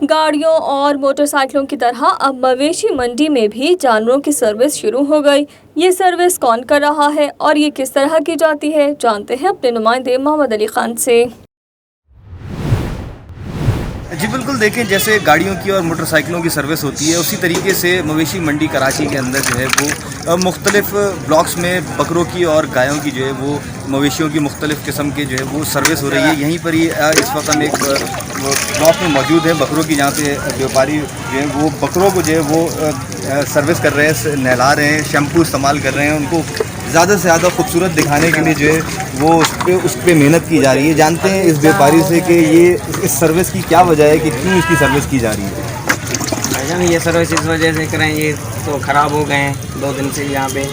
गाड़ियों और मोटरसाइकिलों की तरह अब मवेशी मंडी में भी जानवरों की सर्विस शुरू हो गई। ये सर्विस कौन कर रहा है और ये किस तरह की जाती है, जानते हैं अपने नुमाइंदे मोहम्मद अली खान से। जी बिल्कुल, देखें जैसे गाड़ियों की और मोटरसाइकिलों की सर्विस होती है, उसी तरीके से मवेशी मंडी कराची के अंदर जो है वो मुख्तलिफ ब्लॉक्स में बकरों की और गायों की जो है वो मवेशियों की मुख्तलिफ किस्म के जो है वो सर्विस हो रही है। यहीं पर ही इस वक्त हम एक ब्लॉक में मौजूद हैं बकरों की, जहाँ पे व्यापारी जो है वो बकरों को जो है वो सर्विस कर रहे हैं, नहला रहे हैं, शैम्पू इस्तेमाल कर रहे हैं, उनको ज़्यादा से ज़्यादा खूबसूरत दिखाने के लिए जो है वो उस पर मेहनत की जा रही है। जानते हैं इस व्यापारी से कि ये इस सर्विस की क्या वजह है कि क्यों इसकी सर्विस की जा रही है। भाईजान ये सर्विस इस वजह से करें, ये तो ख़राब हो गए हैं 2 दिन से यहाँ पे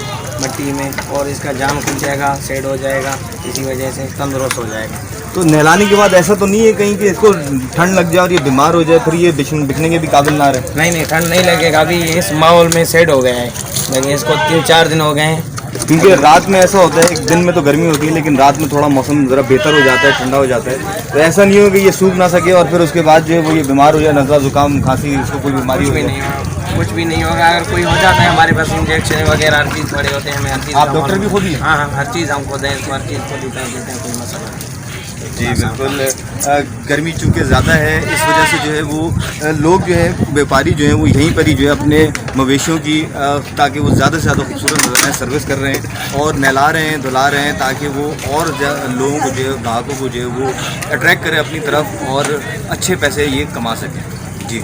मट्टी में, और इसका जाम खुल जाएगा, सेट हो जाएगा, इसी वजह से तंदुरुस्त हो जाएगा। तो नहलाने के बाद ऐसा तो नहीं है कहीं कि इसको ठंड लग जाए और ये बीमार हो जाए, फिर ये बिकने के भी काबिल ना रहे? नहीं, ठंड नहीं लगेगा, अभी इस माहौल में सेट हो गया है, लेकिन इसको 3-4 दिन हो गए हैं। क्योंकि रात में ऐसा होता है, दिन में तो गर्मी होती है लेकिन रात में थोड़ा मौसम ज़रा बेहतर हो जाता है, ठंडा हो जाता है, तो ऐसा नहीं हो कि ये सूख ना सके और फिर उसके बाद जो है वो ये बीमार हो जाए, नज़ला ज़ुकाम खांसी, इसको कोई बीमारी हो जाए। कुछ भी नहीं होगा, अगर कोई हो जाता है हमारे पास इंजेक्शन वगैरह हर चीज़ पड़े होते हैं, हमें हर चीज़। आप डॉक्टर भी खुद ही? हाँ, हर चीज़ हम खुद हैं, हर चीज़ खुद ही कर देते हैं, कोई मसला नहीं। जी बिल्कुल, गर्मी चूँकि ज़्यादा है इस वजह से जो है वो लोग जो है व्यापारी जो है वो यहीं पर ही जो है अपने मवेशियों की ताकि वो ज़्यादा से ज़्यादा खूबसूरत नजर आए सर्विस कर रहे हैं और नहला रहे हैं, धुला रहे हैं, ताकि वो और लोगों को जो है, ग्राहकों को जो है वो अट्रैक्ट करें अपनी तरफ और अच्छे पैसे ये कमा सकें। जी।